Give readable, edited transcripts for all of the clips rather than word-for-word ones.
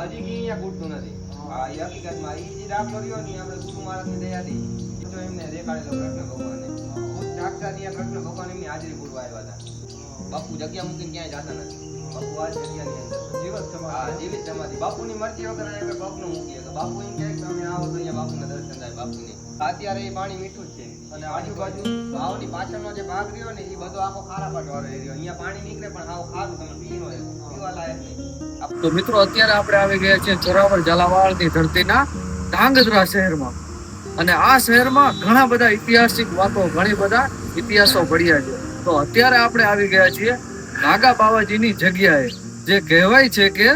હજી કઈ અહીંયા ખૂટતું નથી. હા, એ હકીકતમાં ઈ જે દાખલો રહ્યો ને આપણે ગુરુ મહારાજની દયાથી તો એમને દેખાડેલો કૃષ્ણ ભગવાને. સાક્ષાત અહીંયા કૃષ્ણ ભગવાન એમની હાજરી પૂરવા આવ્યા હતા. બાપુ જગ્યા મૂકીને ક્યાંય જતા નથી. બાપુ આ જગ્યાની અંદર જીવિત સમાધિ. હા, જીવિત સમાધિ. બાપુની મરજી વગર અહીંયા પગનું મૂકીએ તો બાપુ એમ કહે કે તમે આવો તો અહીંયા બાપુના દર્શન થાય બાપુની. અત્યારે એ પાણી મીઠું જ છે અને આજુબાજુ વાવની પાછળનો જે ભાગ રહ્યો ને એ બધો આખો ખારા પાટવાળો રહ્યો. અહીંયા પાણી નીકળે પણ આવો ખારું તમે પીવા લાયક નહીં. તો મિત્રો અત્યારે આપણે આવી ગયા છીએ ચોરાવર ઝાલાવાડની ધરતીના ધાંગધ્રા શહેરમાં અને આ શહેરમાં ઘણા બધા ઐતિહાસિક વાતો ઘણી બધા ઇતિહાસો પડ્યા છે. તો અત્યારે આપણે આવી ગયા છીએ નાગા બાવાજીની જગ્યાએ, જે કહેવાય છે કે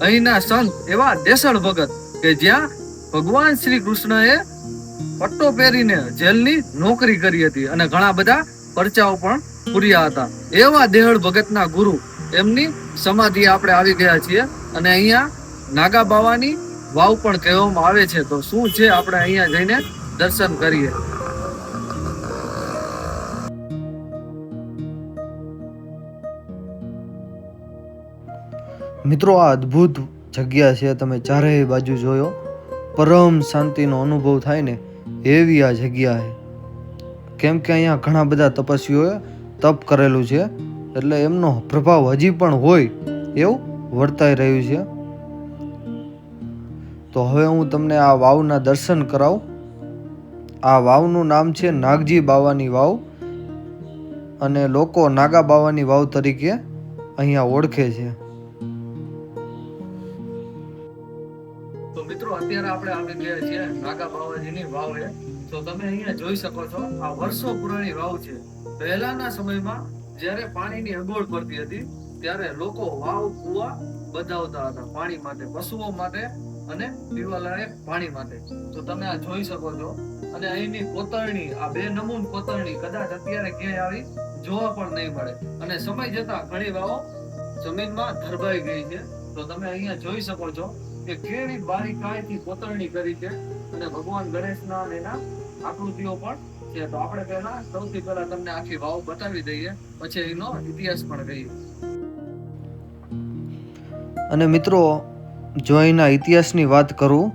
અહીંના સંત એવા દેસળ ભગત કે જ્યાં ભગવાન શ્રી કૃષ્ણએ પટ્ટો પહેરીને જેલની નોકરી કરી હતી અને ઘણા બધા પરચાઓ પણ પૂર્યા હતા. એવા દેહળ ભગતના ગુરુ એમની સમાધિ આપણે આવી ગયા છીએ અને અહીંયા નાગા બાવાની વાવ પણ કહેવામાં આવે છે. તો શું છે આપણે અહીંયા જઈને દર્શન કરીએ. મિત્રો, આ અદ્ભુત જગ્યા છે. તમે ચારેય બાજુ જોયો, પરમ શાંતિનો અનુભવ થાય ને એવી આ જગ્યા છે. કેમ કે અહીંયા ઘણા બધા તપસ્વીઓએ તપ કરેલું છે એટલે એમનો પ્રભાવ હજી પણ હોય એવું વર્તાઈ રહ્યું છે. તો હવે હું તમને આ વાવના દર્શન કરાવું. આ વાવનું નામ છે નાગજી બાવાની વાવ અને લોકો નાગા બાવાની વાવ તરીકે અહીંયા ઓળખે છે. તો મિત્રો અત્યારે આપણે આવી ગયા છીએ નાગા બાવાજીની વાવે. તો તમે અહીંયા જોઈ શકો છો આ વર્ષો પુરાણી વાવ છે. પહેલાના સમયમાં જ્યારે પાણીની અગવડ પડતી હતી ત્યારે લોકો વાવ કુવા બંધાવતા હતા પાણી માટે, પશુઓ માટે અને પીવાલાયક પાણી માટે. તો તમે આ જોઈ શકો છો અને અહીંની કોતરણી, આ બે નમૂન કોતરણી કદાચ અત્યારે ક્યાંય આવી જોવા પણ નહીં મળે અને સમય જતા ઘણી વાવો જમીનમાં ધરબાઈ ગઈ છે. તો તમે અહીંયા જોઈ શકો છો કે કેવી બારીકાઈથી કોતરણી કરી છે અને ભગવાન ગણેશના અને એના આકૃતિઓ પણ છે. તો આપણે સૌથી પહેલા તમને આખી વાવ બતાવી દઈએ, પછી એનો ઇતિહાસ પણ કહીએ. અને મિત્રો, જો અહીંના ઇતિહાસની વાત કરું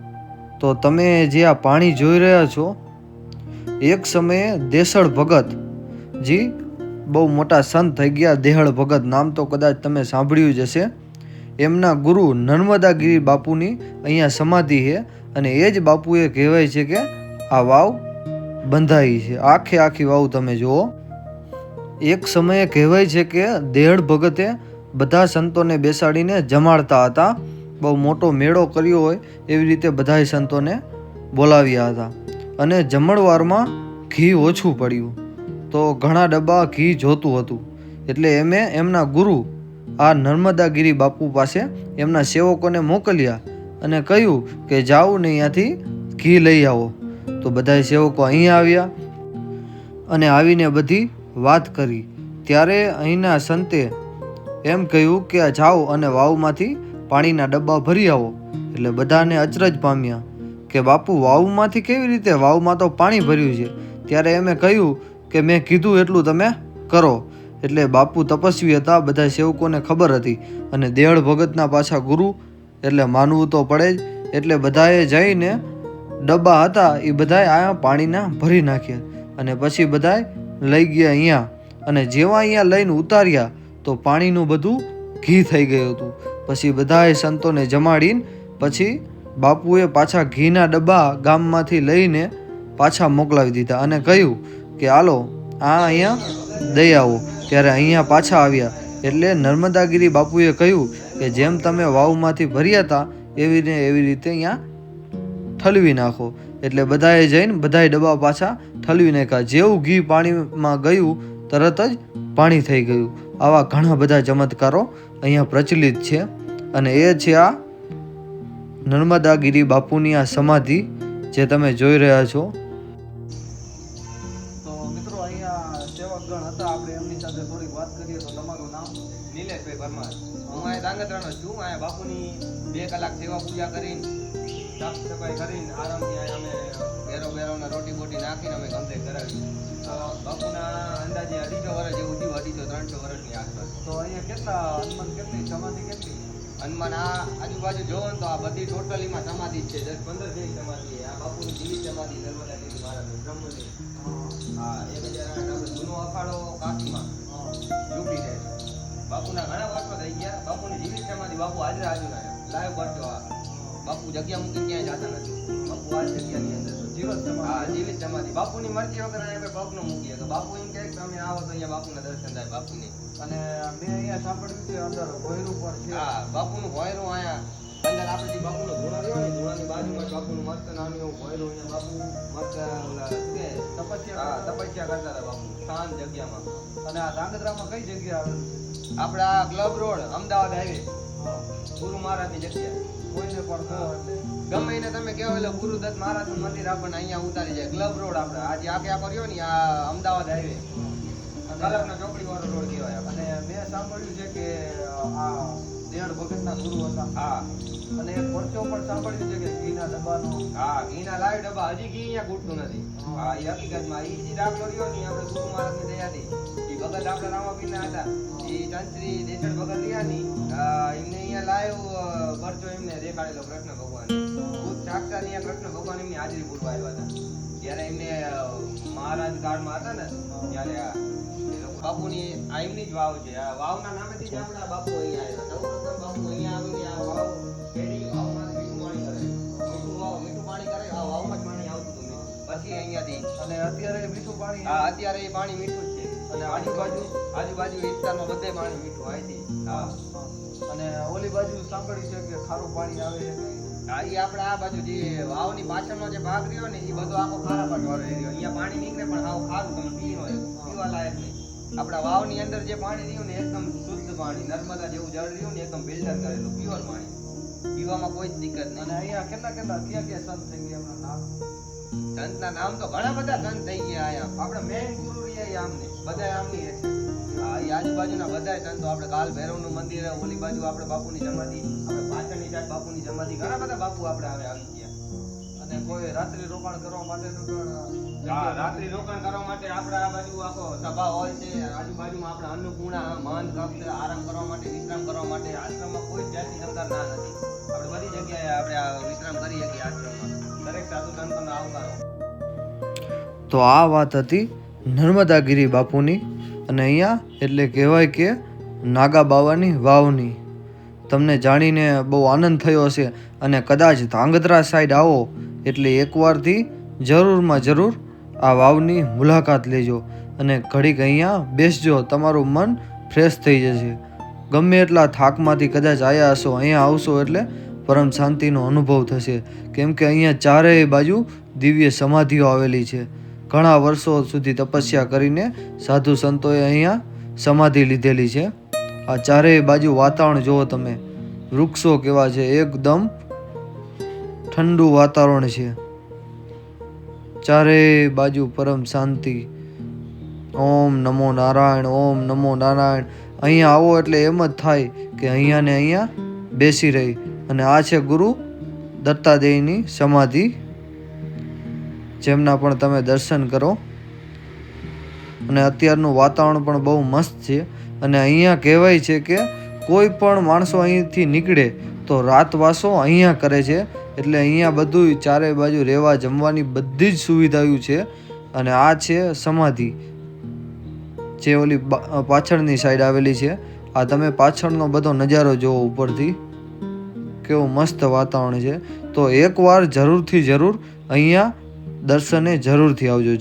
તો તમે જે આ પાણી જોઈ રહ્યા છો, એક સમયે દેસળ ભગત જી બહુ મોટા સંત થઈ ગયા. દેહળ ભગત નામ તો કદાચ તમે સાંભળ્યું જ હશે. એમના ગુરુ નર્મદાગીરી બાપુની અહીંયા સમાધિ છે અને એ જ બાપુએ કહેવાય છે કે આ વાવ બંધાઈ છે. આખી વાવ તમે જુઓ. એક સમયે કહેવાય છે કે દેહળ ભગતે બધા સંતોને બેસાડીને જમાડતા હતા. બહુ મોટો મેળો કર્યો હોય એવી રીતે બધા સંતોને બોલાવ્યા હતા અને જમણવારમાં ઘી ઓછું પડ્યું તો ઘણા ડબ્બા ઘી જોતું હતું. એટલે એમના ગુરુ આ નર્મદાગીરી બાપુ પાસે એમના સેવકોને મોકલ્યા અને કહ્યું કે જાઓ ને અહીંયાથી ઘી લઈ આવો. તો બધા સેવકો અહીંયા આવ્યા અને આવીને બધી વાત કરી. ત્યારે અહીંના સંતે એમ કહ્યું કે જાઓ અને વાવમાંથી પાણીના ડબ્બા ભરી આવો. એટલે બધાને અચરજ પામ્યા કે બાપુ વાવમાંથી કેવી રીતે? વાવમાં તો પાણી ભર્યું છે. ત્યારે એમે કહ્યું કે મેં કીધું એટલું તમે કરો. એટલે બાપુ તપસ્વી હતા, બધા સેવકોને ખબર હતી અને દેહળ ભગતના પાછા ગુરુ એટલે માનવું તો પડે જ. એટલે બધાએ જઈને ડબ્બા હતા એ બધાએ આ પાણીના ભરી નાખ્યા અને પછી બધાએ લઈ ગયા અહીંયા. અને જેવા અહીંયા લઈને ઉતાર્યા તો પાણીનું બધું ઘી થઈ ગયું હતું. પછી બધાએ સંતોને જમાડીને પછી બાપુએ પાછા ઘીના ડબ્બા ગામમાંથી લઈને પાછા મોકલાવી દીધા અને કહ્યું કે હાલો આ અહીંયા દઈ આવો. ત્યારે અહીંયા પાછા આવ્યા એટલે નર્મદાગીરી બાપુએ કહ્યું કે જેમ તમે વાવમાંથી ભર્યા હતા એવી રીતે અહીંયા ઠલવી નાખો. એટલે બધાએ જઈને બધાએ ડબ્બા પાછા ઠલવી નાખ્યા. જેવું ઘી પાણીમાં ગયું તરત જ પાણી થઈ ગયું. આવા ઘણા બધા ચમત્કારો અહીંયા પ્રચલિત છે અને એ છે આ નર્મદાગીરી બાપુની આ સમાધિ જે તમે જોઈ રહ્યા છો. તો મિત્રો અહીંયા સેવકગણ હતા, આપણે એમની સાથે થોડીક વાત કરીએ. તો તમારું નામ? નિલેશભાઈ પરમાર. હું અહીંયા ધાંગધ્રાનો છું. અહીંયા બાપુની 2 કલાક સેવા પૂજા કરીને સાફ સફાઈ કરીને આરામથી અહીંયા અમે ઘેરોના રોટી બોટી નાખીને અમે કમ્પ્લીટ કરાવી. બાપુના અંદાજે 250 વર્ષ જેવું થયું, 250-300 વર્ષની આસપાસ. તો અહીંયા કેટલા હનુમાન કેટલી સમાધિ કેટલી? હનુમાન આ આજુબાજુ જોવો ને તો આ બધી ટોટલીમાં સમાધિ જ છે 10-15 જેવી સમાધિ છે. આ બાપુની જીવિત સમાધિ નર્મદા દેવી મહારાજની બ્રહ્મની. હા 1008 આપણે જૂનો અખાડો કાશીમાં ઝૂંપી છે. બાપુના ઘણા વર્ષો થઈ ગયા. બાપુની જીવિત સમાધિ બાપુ હાજરા હાજર લાઈવ કરતો. આ બાપુ જગ્યા મૂકીને ક્યાંય જતા નથી. બાપુ આ જગ્યાની અંદર જીવિત સમાધિ. હા જીવિત સમાધિ. બાપુની મરજી વગર અહીંયા પગ ન મૂકીએ તો બાપુ એમ કહે કે તમે આવો તો અહીંયા બાપુના દર્શન થાય બાપુની. અને મેં અહીંયા સાંભળ્યું છે અંદર ભોયરું પણ છે. હા બાપુનું ભોયરું અહીંયા અંદર આપણે જે બાપુનો ધૂણો રહ્યો ને ધૂણાની બાજુમાં બાપુનું મસ્ત નાનું એવું ભોયરું અહીંયા બાપુ મસ્ત ઓલા શું કહે તપસ્યા કરતા હતા બાપુ શાંત જગ્યામાં. અને આ ધાંગધ્રામાં કઈ જગ્યા આવેલું છે? આપણા ક્લબ રોડ અમદાવાદ હાઈવે ગુરુ મહારાજની જગ્યા. કોઈને પણ કહો એટલે ગમે એને તમે કહો એટલે ગુરુદત્ત મહારાજનું મંદિર આપણને અહીંયા ઉતારી જાય. ક્લબ રોડ આપણે આજે આખે આખો રહ્યો ને આ અમદાવાદ હાઈવે કલકનો ચોકડી વાળો રોડ કહેવાય. અને મેં સાંભળ્યું છે કે આ દેડ ભગતના ગુરુ હતા. હા અને એક પરચો પણ સાંભળ્યું છે કે ઘીના ડબ્બાનો. હા ઘીના લાઈવ ડબ્બા હજી ઘી અહીંયા ખૂટતું નથી. હા એ હકીકતમાં ઈ જે દાખલો રહ્યો ને આપણે ગુરુ મહારાજની દયાથી ઈ ભગત આપણે રામાપીરના હતા. ઈ તંત્રી દેસડ ભગત રહ્યા ની એમને અહીંયા લાઈવ પરચો એમને દેખાડેલો કૃષ્ણ ભગવાન. ખુદ સાક્ષાત અહીંયા કૃષ્ણ ભગવાન એમની હાજરી પૂરવા આવ્યા હતા. જ્યારે એમને મહારાજ કાળમાં હતા ને ત્યારે એ લોકો બાપુની આ એમની જ વાવ છે. આ વાવના નામેથી જ આપણા બાપુ અહીંયા આવ્યા. સૌપ્રથમ બાપુ અહીંયા આવીને આ વાવ પેઢી વાવમાં મીઠું પાણી કરે. મીઠું પાણી કરે આ વાવમાં જ પાણી આવતું હતું મીઠું. પછી અહીંયાથી અને અત્યારે મીઠું પાણી હા અત્યારે એ પાણી મીઠું જ છે. અને આજુબાજુ વિસ્તારમાં બધે પાણી મીઠું અહીંથી. હા અને ઓલી બાજુ સાંભળ્યું છે કે ખારું પાણી આવે છે કંઈ? હા એ આપણે આ બાજુ જે વાવની પાછળનો જે ભાગ રહ્યો ને એ બધો આખો ખારા પાટ વાળો રહ્યો. અહીંયા પાણી નીકળે પણ આવું ખારું તમે પીવા લાયક નહીં. આપણા વાવની અંદર જે પાણી રહ્યું ને એકદમ શુદ્ધ પાણી નર્મદા જેવું જળ રહ્યું ને એકદમ ફિલ્ટર કરેલું પ્યોર પાણી. પીવામાં કોઈ જ દિક્કત નહીં. અને અહીંયા કેટલા ક્યાં સંત થઈ ગયા એમના નામ? સંતના નામ તો ઘણા બધા સંત થઈ ગયા અહીંયા. આપણે મેઇન ગુરુ રહ્યા આમને બધા આમની છે. હા એ આજુબાજુના બધા સંતો આપણે કાલ ભૈરવનું મંદિર ઓલી બાજુ આપણે બાપુની સમાધિ આપણે પાછળની સાઈડ બાપુની સમાધિ ઘણા બધા બાપુ આપણે હવે આવી ગયા. અને કોઈ રાત્રિ રોકાણ કરવા માટેનું પણ હા રાત્રિ રોકાણ કરવા માટે આપણે આ બાજુ આખો સભા હોલ છે. આજુબાજુમાં આપણે અન્નપૂર્ણા મહંત કક્ષ આરામ કરવા માટે વિશ્રામ કરવા માટે આશ્રમમાં કોઈ જ જાતની ક્ષમતા ના નથી. આપણે બધી જગ્યાએ આપણે આ વિશ્રામ કરી શકીએ આશ્રમમાં. દરેક સાધુ સંતોનો આવકારો. તો આ વાત હતી નર્મદાગીરી બાપુની. અને અહીંયા એટલે કહેવાય કે નાગા બાવાની વાવની. તમને જાણીને બહુ આનંદ થયો હશે. અને કદાચ ધાંગધ્રા સાઈડ આવો એટલે એકવારથી જરૂરમાં જરૂર આ વાવની મુલાકાત લેજો અને ઘડીક અહીંયા બેસજો. તમારું મન ફ્રેશ થઈ જશે. ગમે એટલા થાકમાંથી કદાચ આવ્યા હશો અહીંયા આવશો એટલે પરમ શાંતિનો અનુભવ થશે. કેમ કે અહીંયા ચારેય બાજુ દિવ્ય સમાધિઓ આવેલી છે. ઘણા વર્ષો સુધી તપસ્યા કરીને સાધુ સંતોએ અહીંયા સમાધિ લીધેલી છે. આ ચારેય બાજુ વાતાવરણ જુઓ તમે. વૃક્ષો કેવા છે, એકદમ ઠંડુ વાતાવરણ છે. ચારેય બાજુ પરમ શાંતિ. ઓમ નમો નારાયણ, ઓમ નમો નારાયણ. અહીંયા આવો એટલે એમ જ થાય કે અહીંયા ને અહીંયા બેસી રહી. અને આ છે ગુરુ દત્તાદેયની સમાધિ, જેમના પણ તમે દર્શન કરો. અને અત્યારનું વાતાવરણ પણ બહુ મસ્ત છે. અને અહીંયા કહેવાય છે કે કોઈ પણ માણસો અહીંથી નીકળે તો રાતવાસો અહીંયા કરે છે. એટલે અહીંયા બધું ચારે બાજુ રહેવા જમવાની બધી જ સુવિધાઓ છે. અને આ છે સમાધિ જે ઓલી પાછળની સાઈડ આવેલી છે. આ તમે પાછળનો બધો નજારો જુઓ ઉપરથી, કેવું મસ્ત વાતાવરણ છે. તો એકવાર જરૂરથી જરૂર અહીંયા દર્શને જરૂરથી આવજો.